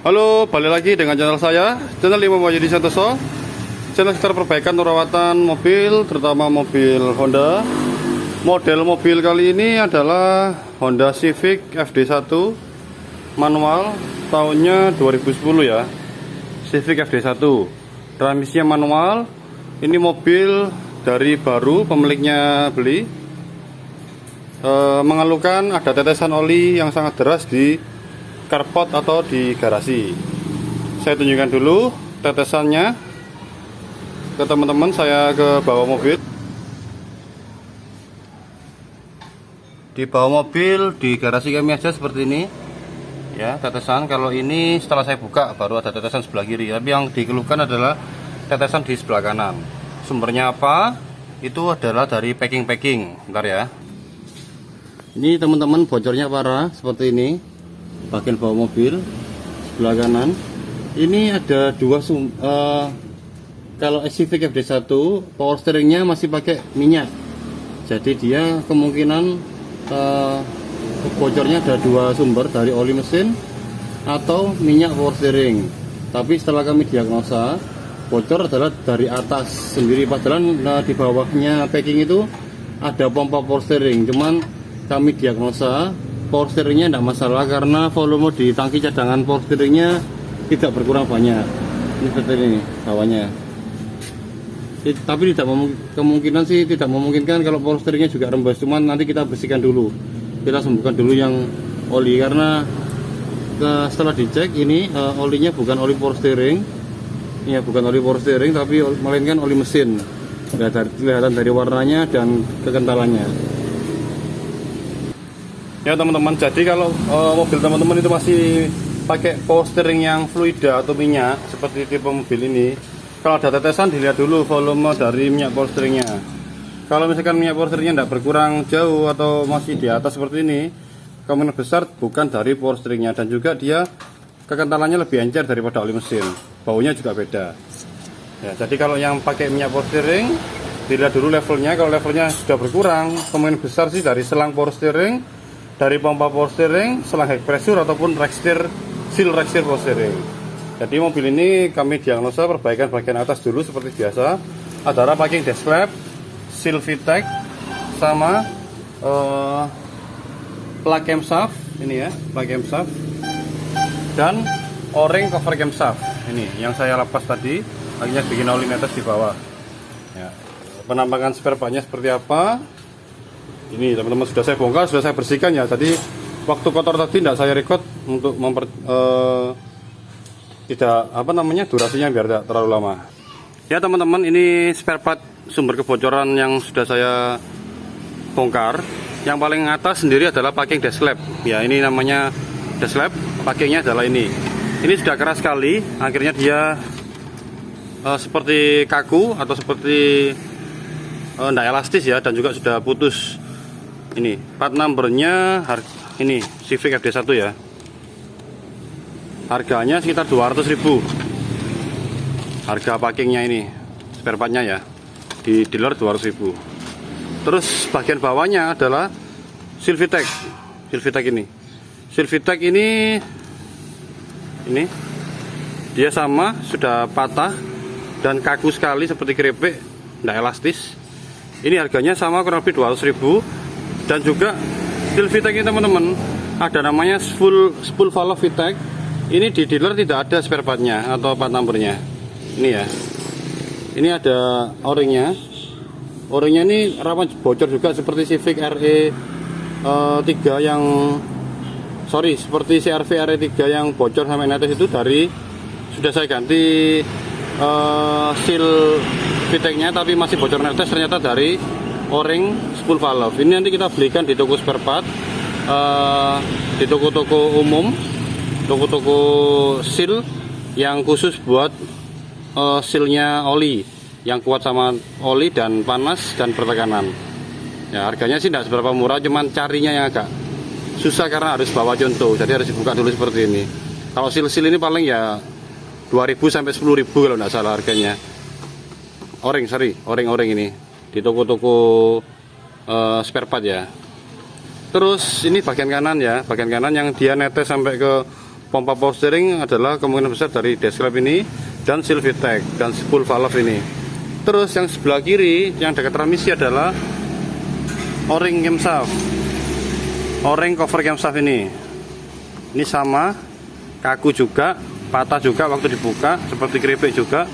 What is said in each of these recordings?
Halo, balik lagi dengan channel saya, channel Limo Wahyudi Santoso. Channel sekitar perbaikan perawatan mobil, terutama mobil Honda. Model mobil kali ini adalah Honda Civic FD1 manual, tahunnya 2010 ya. Civic FD1, transmisinya manual. Ini mobil dari baru, pemiliknya beli. Mengeluhkan ada tetesan oli yang sangat deras di carport atau di garasi. Saya tunjukkan dulu tetesannya ke teman-teman. Saya ke bawah mobil. Di bawah mobil di garasi kami aja seperti ini ya, tetesan. Kalau ini setelah saya buka baru ada tetesan sebelah kiri, tapi yang dikeluhkan adalah tetesan di sebelah kanan. Sumbernya apa? Itu adalah dari packing. Bentar ya. Ini teman-teman, bocornya parah seperti ini. Bagian bawah mobil sebelah kanan ini ada dua kalau Civic FD1 power steeringnya masih pakai minyak, jadi dia kemungkinan bocornya ada dua sumber, dari oli mesin atau minyak power steering. Tapi setelah kami diagnosa, bocor adalah dari atas sendiri, padahal di bawahnya packing itu ada pompa power steering. Cuman kami diagnosa power steeringnya tidak masalah karena volume di tangki cadangan power steeringnya tidak berkurang banyak. Ini seperti ini bawahnya. Tapi tidak kemungkinan sih tidak memungkinkan kalau power steeringnya juga rembes. Cuman nanti kita bersihkan dulu, kita sembuhkan dulu yang oli, karena setelah dicek ini olinya bukan oli power steering. Ya, bukan oli power steering tapi melainkan oli mesin. Kelihatan dari warnanya dan kekentalannya. Ya teman-teman, jadi kalau mobil teman-teman itu masih pakai power steering yang fluida atau minyak seperti tipe mobil ini, kalau ada tetesan dilihat dulu volume dari minyak power steeringnya. Kalau misalkan minyak power steeringnya tidak berkurang jauh atau masih di atas seperti ini, kemungkinan besar bukan dari power steeringnya, dan juga dia kekentalannya lebih encer daripada oli mesin, baunya juga beda ya. Jadi kalau yang pakai minyak power steering dilihat dulu levelnya. Kalau levelnya sudah berkurang, kemungkinan besar sih dari selang power steering, dari pompa power steering, selang high pressure ataupun seal rekstir power steering. Jadi mobil ini kami diagnosa perbaikan bagian atas dulu seperti biasa. Adalah packing desk lamp, seal VTEC, sama plug camshaft ini ya, plug camshaft, dan o-ring cover camshaft ini yang saya lepas tadi, akhirnya bikin oli netes di bawah ya. Penampakan spare partnya seperti apa ini teman-teman, sudah saya bongkar, sudah saya bersihkan ya. Jadi waktu kotor tadi tidak saya record untuk durasinya biar tidak terlalu lama ya teman-teman. Ini spare part sumber kebocoran yang sudah saya bongkar. Yang paling atas sendiri adalah packing desk lamp ya. Ini namanya desk lamp, packingnya adalah ini sudah keras sekali, akhirnya dia seperti kaku atau seperti tidak elastis ya, dan juga sudah putus. Ini part numbernya ini Civic FD1 ya, harganya sekitar 200.000 harga packingnya, ini spare partnya ya, di dealer 200.000. Terus bagian bawahnya adalah seal VTEC ini. Seal VTEC ini dia sama, sudah patah dan kaku sekali seperti keripik, tidak elastis. Ini harganya sama, kurang lebih 200.000. Dan juga seal VTEC ini teman-teman, ada namanya spool valve VTEC. Ini di dealer tidak ada spare partnya atau part numbernya. Ini ya, ini ada o-ringnya. O-ringnya ini rawan bocor juga seperti Civic seperti CRV RE3 yang bocor sampai netes itu. Sudah saya ganti seal VTEC-nya, tapi masih bocor netes, ternyata dari o-ring spool valve. Ini nanti kita belikan di toko spare part, di toko-toko umum, toko-toko seal yang khusus buat sealnya oli, yang kuat sama oli dan panas dan pertekanan ya. Harganya sih tidak seberapa murah, cuman carinya yang agak susah karena harus bawa contoh, jadi harus dibuka dulu seperti ini. Kalau seal ini paling ya 2.000 sampai 10.000 kalau tidak salah harganya. O-ring ini di toko-toko spare part ya. Terus ini bagian kanan ya, bagian kanan yang dia netes sampai ke pompa power steering adalah kemungkinan besar dari Describe ini dan seal VTEC dan spool valve ini. Terus yang sebelah kiri yang dekat transmisi adalah O-ring camshaft, O-ring cover camshaft ini. Ini sama, kaku juga, patah juga waktu dibuka, seperti keripik juga.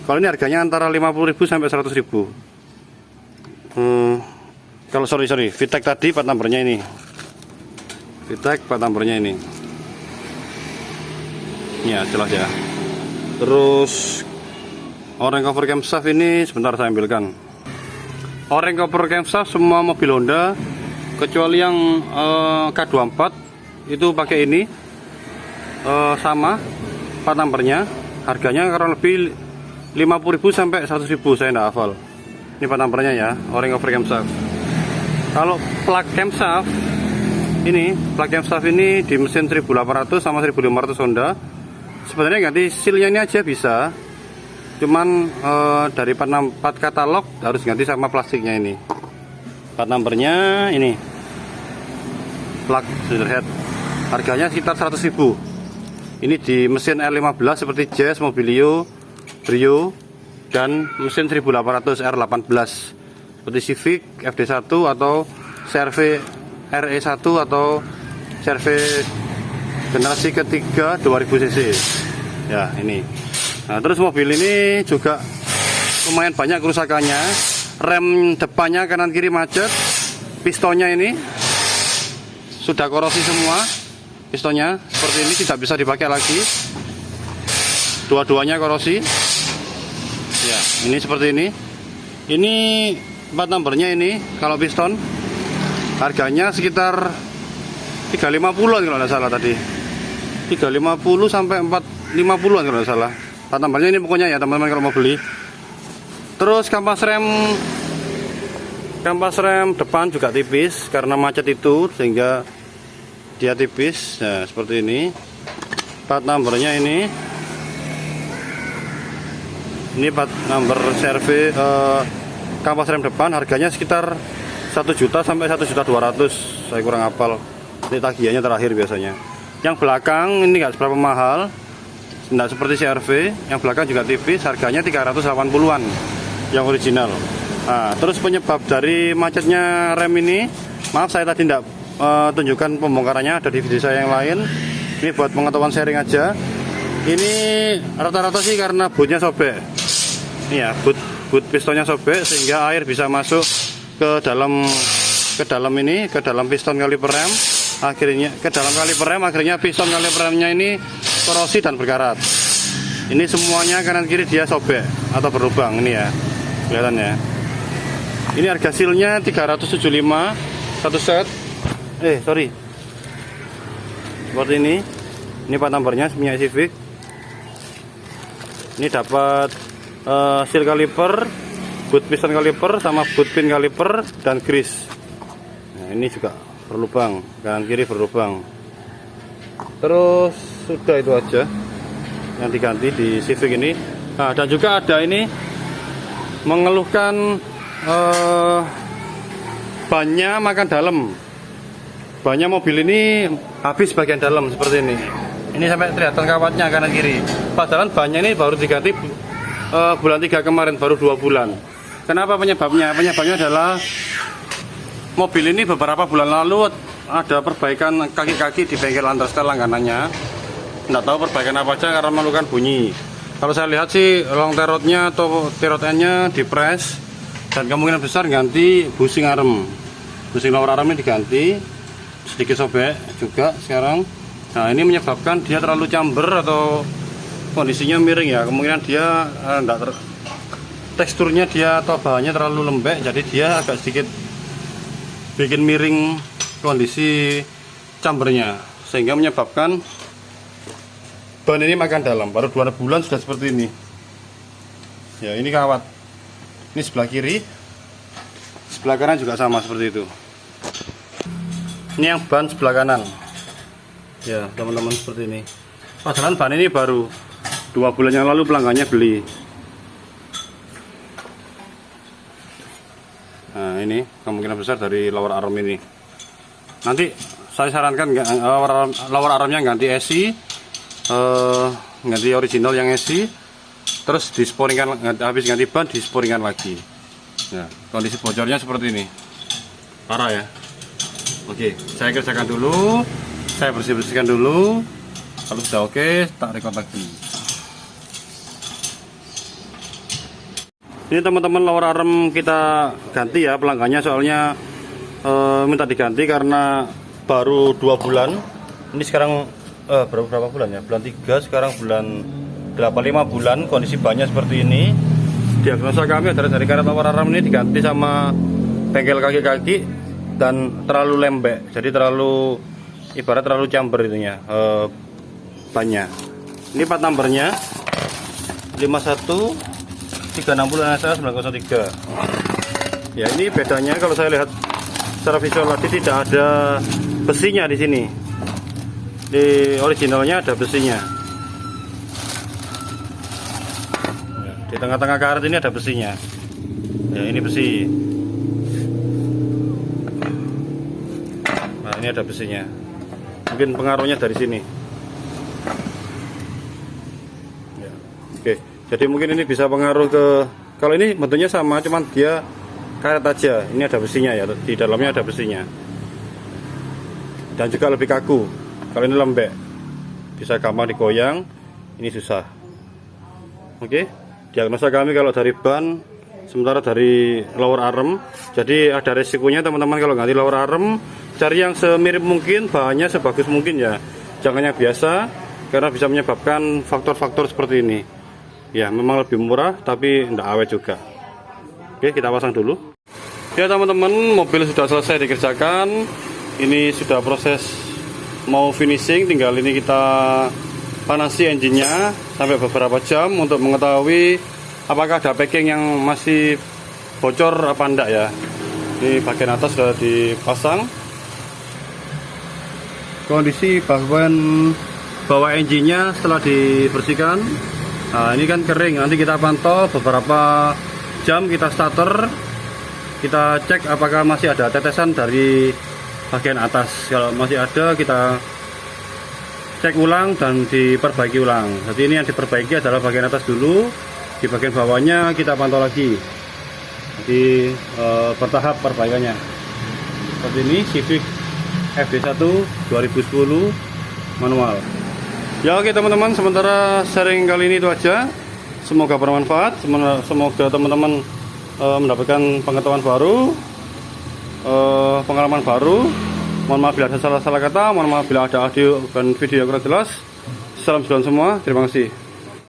Kalau ini harganya antara 50.000 sampai 100.000. Kalau sorry, VTEC tadi part numbernya ini. VTEC part numbernya ini. Ya, jelas ya. Terus O-ring cover camshaft ini sebentar saya ambilkan. O-ring cover camshaft semua mobil Honda kecuali yang K24 itu pakai ini sama part numbernya. Harganya kurang lebih 50.000 sampai 100.000, saya tidak hafal. Ini part numbernya ya, O-ring cover camshaft. Kalau plug camshaft ini di mesin 1800 sama 1500 Honda sebenarnya ganti sealnya ini aja bisa, cuman dari part katalog harus ganti sama plastiknya ini. Part numbernya ini plug cylinder head, harganya sekitar 100.000. Ini di mesin R15 seperti Jazz, Mobilio, Brio, dan mesin 1800 R18 seperti Civic, FD1 atau CR-V RE1 atau CR-V generasi ketiga 2000 cc ya ini. Nah, terus mobil ini juga lumayan banyak kerusakannya. Rem depannya kanan kiri macet, pistonnya ini sudah korosi semua, pistonnya seperti ini tidak bisa dipakai lagi, dua-duanya korosi ya. Ini seperti ini part numbernya ini. Kalau piston harganya sekitar 350-an kalau tidak salah tadi, 350 sampai 450-an kalau tidak salah. Part numbernya ini pokoknya ya teman-teman kalau mau beli. Terus kampas rem depan juga tipis karena macet itu sehingga dia tipis. Nah, seperti ini. Part numbernya ini part number servis kampas rem depan, harganya sekitar 1 juta sampai 1.200.000, saya kurang hafal. Ini tagihannya terakhir biasanya. Yang belakang ini nggak seberapa mahal, tidak seperti CR-V. Yang belakang juga tipis, harganya 380-an yang original. Nah, terus penyebab dari macetnya rem ini, maaf saya tadi tidak tunjukkan pembongkarannya, ada di video saya yang lain. Ini buat pengetahuan sharing aja. Ini rata-rata sih karena bootnya sobek. Ini ya, boot pistonnya sobek sehingga air bisa masuk ke dalam piston kaliper rem, akhirnya ke dalam kaliper rem, akhirnya piston kaliper remnya ini korosi dan berkarat. Ini semuanya kanan kiri dia sobek atau berlubang ini ya, kelihatan ya. Ini harga sealnya 375 satu set. Seperti ini part numbernya punya Civic. Ini dapat seal kaliper, boot piston kaliper sama boot pin kaliper dan grease. Nah, ini juga berlubang, kanan kiri berlubang. Terus sudah itu aja yang diganti di Civic ini. Nah, dan juga ada ini mengeluhkan bannya makan dalam. Bannya mobil ini habis bagian dalam seperti ini. Ini sampai kelihatan kawatnya kanan kiri. Padahal bannya ini baru diganti bulan 3 kemarin, baru 2 bulan. Kenapa penyebabnya? Penyebabnya adalah mobil ini beberapa bulan lalu ada perbaikan kaki-kaki di bengkel Understel langganannya. Tidak tahu perbaikan apa aja karena mengeluarkan bunyi. Kalau saya lihat sih long terotnya atau terot N-nya dipres dan kemungkinan besar ganti busing arm. Busing lower arm ini diganti, sedikit sobek juga sekarang. Nah, ini menyebabkan dia terlalu camber atau kondisinya miring ya. Kemungkinan dia teksturnya dia atau bahannya terlalu lembek, jadi dia agak sedikit bikin miring kondisi cambernya, sehingga menyebabkan ban ini makan dalam. Baru 2 bulan sudah seperti ini ya. Ini kawat, ini sebelah kiri, sebelah kanan juga sama seperti itu. Ini yang ban sebelah kanan ya teman-teman, seperti ini. Padahal ban ini baru 2 bulan yang lalu pelanggannya beli. Nah, ini kemungkinan besar dari lower arm ini. Nanti saya sarankan lower armnya ganti esi ganti original yang esi, terus disporingkan, habis ganti ban disporingkan lagi. Nah, kondisi bocornya seperti ini, parah ya. Oke, saya kerjakan dulu, saya bersihkan dulu. Kalau sudah oke, tak record lagi. Ini teman-teman, lower arm kita ganti ya pelanggannya, soalnya minta diganti karena baru 2 bulan. Ini sekarang berapa bulan ya? Bulan 3, sekarang bulan 5 bulan. Kondisi bannya seperti ini. Diagnosa kami dari karet lower arm ini diganti sama bengkel kaki-kaki dan terlalu lembek. Jadi ibarat terlalu chamber itunya, bannya. Ini part numbernya 51 360 NSA 903. Ya, ini bedanya kalau saya lihat secara visual tadi tidak ada besinya di sini. Di originalnya ada besinya. Ya, di tengah-tengah karet ini ada besinya. Ya, ini besi. Nah, ini ada besinya. Mungkin pengaruhnya dari sini. Ya, oke. Jadi mungkin ini bisa pengaruh ke, kalau ini bentuknya sama, cuman dia karet aja. Ini ada besinya ya, di dalamnya ada besinya. Dan juga lebih kaku. Kalau ini lembek, bisa gampang digoyang. Ini susah. Oke, diagnosa kami kalau dari ban, sementara dari lower arm. Jadi ada resikonya teman-teman kalau ganti lower arm, cari yang semirip mungkin, bahannya sebagus mungkin ya. Jangan yang biasa, karena bisa menyebabkan faktor-faktor seperti ini. Ya, memang lebih murah tapi tidak awet juga. Oke, kita pasang dulu. Ya teman-teman, mobil sudah selesai dikerjakan. Ini sudah proses mau finishing, tinggal ini kita panasi engine-nya sampai beberapa jam untuk mengetahui apakah ada packing yang masih bocor apa enggak ya. Ini bagian atas sudah dipasang. Kondisi bawah engine-nya setelah dibersihkan, nah ini kan kering. Nanti kita pantau beberapa jam, kita starter, kita cek apakah masih ada tetesan dari bagian atas. Kalau masih ada, kita cek ulang dan diperbaiki ulang. Jadi ini yang diperbaiki adalah bagian atas dulu, di bagian bawahnya kita pantau lagi. Jadi bertahap perbaikannya. Seperti ini Civic FD1 2010 manual. Ya oke teman-teman, sementara sharing kali ini itu aja. Semoga bermanfaat, semoga teman-teman mendapatkan pengetahuan baru, pengalaman baru. Mohon maaf bila ada salah kata, mohon maaf bila ada audio dan video yang kurang jelas. Salam sejahtera semua, terima kasih.